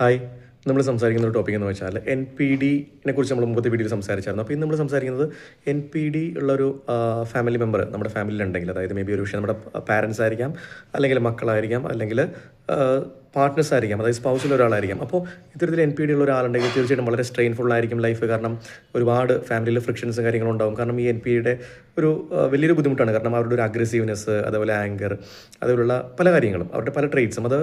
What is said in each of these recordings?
Hi, നമ്മൾ സംസാരിക്കുന്ന ഒരു ടോപ്പിക് എന്ന് വെച്ചാൽ എൻ പി ഡിനെ കുറിച്ച് നമ്മൾ മുമ്പത്തെ വീഡിയോയിൽ സംസാരിച്ചായിരുന്നു. അപ്പോൾ ഇന്ന് നമ്മൾ സംസാരിക്കുന്നത് എൻ പി ഡി ഉള്ളൊരു ഫാമിലി മെമ്പർ നമ്മുടെ ഫാമിലിയിലുണ്ടെങ്കിൽ, അതായത് മേ ബി ഒരു പക്ഷേ നമ്മുടെ പാരൻസ് ആയിരിക്കാം, അല്ലെങ്കിൽ മക്കളായിരിക്കാം, അല്ലെങ്കിൽ പാർട്ട്നേഴ്സ് ആയിരിക്കാം, അതായത് സ്പൗസിൽ ഒരാളായിരിക്കാം. അപ്പോൾ ഇത്തരത്തിൽ എൻ പി ഡി ഉള്ള ഒരാളുണ്ടെങ്കിൽ തീർച്ചയായിട്ടും വളരെ സ്ട്രെയിൻഫുൾ ആയിരിക്കും ലൈഫ്. കാരണം ഒരുപാട് ഫാമിലിയിൽ ഫ്രിക്ഷൻസും കാര്യങ്ങളും ഉണ്ടാകും. കാരണം ഈ എൻ പി ഡിയുടെ ഒരു വലിയൊരു ബുദ്ധിമുട്ടാണ്. കാരണം അവരുടെ ഒരു അഗ്രസീവ്നെസ്, അതേപോലെ ആങ്കർ, അതുപോലുള്ള പല കാര്യങ്ങളും, അവരുടെ പല ട്രേറ്റ്സും അത്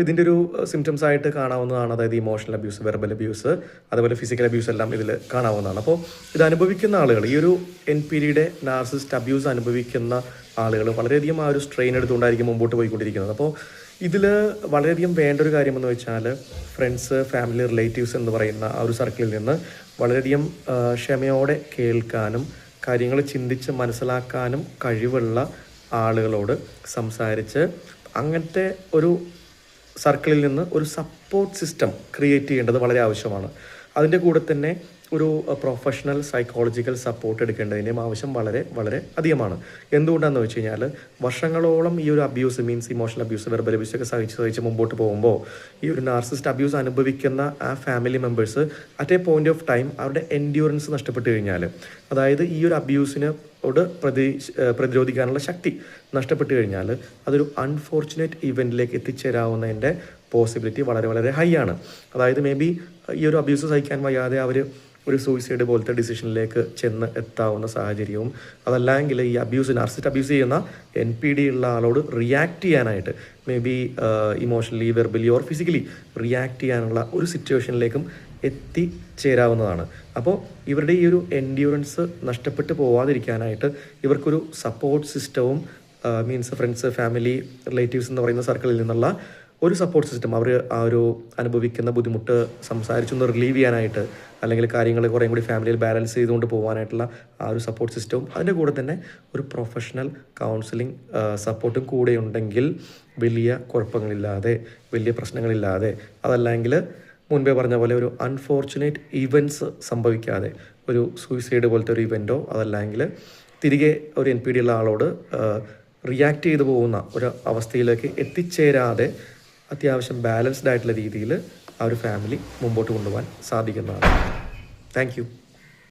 ഇതിൻ്റെ ഒരു സിംറ്റംസ് ആയിട്ട് കാണാവുന്നതാണ്. അതായത് ഇമോഷണൽ അബ്യൂസ്, വെർബൽ അബ്യൂസ്, അതുപോലെ ഫിസിക്കൽ അബ്യൂസ് എല്ലാം ഇതിൽ കാണാവുന്നതാണ്. അപ്പോൾ ഇത് അനുഭവിക്കുന്ന ആളുകൾ, ഈ ഒരു എൻ പി ഡിയുടെ നാർസിസ്റ്റ് അബ്യൂസ് അനുഭവിക്കുന്ന ആളുകൾ വളരെയധികം ആ ഒരു സ്ട്രെയിൻ എടുത്തുകൊണ്ടായിരിക്കും മുമ്പോട്ട് പോയിക്കൊണ്ടിരിക്കുന്നത്. അപ്പോൾ ഇതിൽ വളരെയധികം വേണ്ട ഒരു കാര്യമെന്ന് വെച്ചാൽ ഫ്രണ്ട്സ്, ഫാമിലി, റിലേറ്റീവ്സ് എന്ന് പറയുന്ന ആ ഒരു സർക്കിളിൽ നിന്ന് വളരെയധികം ക്ഷമയോടെ കേൾക്കാനും കാര്യങ്ങൾ ചിന്തിച്ച് മനസ്സിലാക്കാനും കഴിവുള്ള ആളുകളോട് സംസാരിച്ച് അങ്ങനത്തെ ഒരു സർക്കിളിൽ നിന്ന് ഒരു സപ്പോർട്ട് സിസ്റ്റം ക്രിയേറ്റ് ചെയ്യേണ്ടത് വളരെ ആവശ്യമാണ്. അതിൻ്റെ കൂടെ തന്നെ ഒരു പ്രൊഫഷണൽ സൈക്കോളജിക്കൽ സപ്പോർട്ട് എടുക്കേണ്ടതിൻ്റെയും ആവശ്യം വളരെ വളരെ അധികമാണ്. എന്തുകൊണ്ടാണെന്ന് വെച്ച് കഴിഞ്ഞാൽ വർഷങ്ങളോളം ഈ ഒരു abuse, means emotional abuse, verbal abuse ഒക്കെ സഹിച്ച് മുമ്പോട്ട് പോകുമ്പോൾ ഈ ഒരു നാർസിസ്റ്റ് അബ്യൂസ് അനുഭവിക്കുന്ന ആ family members at A point of time അവരുടെ എൻഡ്യൂറൻസ് നഷ്ടപ്പെട്ട് കഴിഞ്ഞാൽ, അതായത് ഈ ഒരു അബ്യൂസിനോട് പ്രതിരോധിക്കാനുള്ള ശക്തി നഷ്ടപ്പെട്ട് കഴിഞ്ഞാൽ അതൊരു അൺഫോർച്ചുനേറ്റ് ഇവൻറ്റിലേക്ക് എത്തിച്ചേരാവുന്നതിൻ്റെ പോസിബിലിറ്റി വളരെ വളരെ ഹൈ ആണ്. അതായത് മേ ബി ഈ ഒരു അബ്യൂസ് സഹിക്കാൻ വയ്യാതെ അവർ ഒരു സൂയിസൈഡ് പോലത്തെ ഡിസിഷനിലേക്ക് ചെന്ന് എത്താവുന്ന സാഹചര്യവും, അതല്ലെങ്കിൽ ഈ അബ്യൂസ്, നാർസിസ്റ്റ് അബ്യൂസ് ചെയ്യുന്ന എൻ പി ഡി ഉള്ള ആളോട് റിയാക്ട് ചെയ്യാനായിട്ട് may be emotionally, verbally or physically react ചെയ്യാനുള്ള ഒരു സിറ്റുവേഷനിലേക്കും എത്തിച്ചേരാവുന്നതാണ്. അപ്പോൾ ഇവരുടെ ഈ ഒരു എൻഡ്യൂറൻസ് നഷ്ടപ്പെട്ടു പോവാതിരിക്കാനായിട്ട് ഇവർക്കൊരു സപ്പോർട്ട് സിസ്റ്റവും, മീൻസ് ഫ്രണ്ട്സ്, ഫാമിലി, റിലേറ്റീവ്സ് എന്ന് പറയുന്ന സർക്കിളിൽ നിന്നുള്ള ഒരു സപ്പോർട്ട് സിസ്റ്റം, അവർ ആ ഒരു അനുഭവിക്കുന്ന ബുദ്ധിമുട്ട് സംസാരിച്ചൊന്ന് റിലീവ് ചെയ്യാനായിട്ട്, അല്ലെങ്കിൽ കാര്യങ്ങൾ കുറേ കൂടി ഫാമിലിയിൽ ബാലൻസ് ചെയ്തുകൊണ്ട് പോകാനായിട്ടുള്ള ആ ഒരു സപ്പോർട്ട് സിസ്റ്റവും, അതിൻ്റെ കൂടെ തന്നെ ഒരു പ്രൊഫഷണൽ കൗൺസിലിംഗ് സപ്പോർട്ടും കൂടെ ഉണ്ടെങ്കിൽ വലിയ കുഴപ്പങ്ങളില്ലാതെ, വലിയ പ്രശ്നങ്ങളില്ലാതെ, അതല്ലെങ്കിൽ മുൻപേ പറഞ്ഞ പോലെ ഒരു അൺഫോർച്ചുനേറ്റ് ഇവൻറ്റ്സ് സംഭവിക്കാതെ, ഒരു സൂയിസൈഡ് പോലത്തെ ഒരു ഇവൻറ്റോ, അതല്ലെങ്കിൽ തിരികെ ഒരു എൻ പി ഡി ഉള്ള ആളോട് റിയാക്ട് ചെയ്തു പോകുന്ന ഒരു അവസ്ഥയിലേക്ക് എത്തിച്ചേരാതെ അത്യാവശ്യം ബാലൻസ്ഡ് ആയിട്ടുള്ള രീതിയിൽ ആ ഒരു ഫാമിലി മുമ്പോട്ട് കൊണ്ടുപോകാൻ സാധിക്കുന്നതാണ്. Thank you.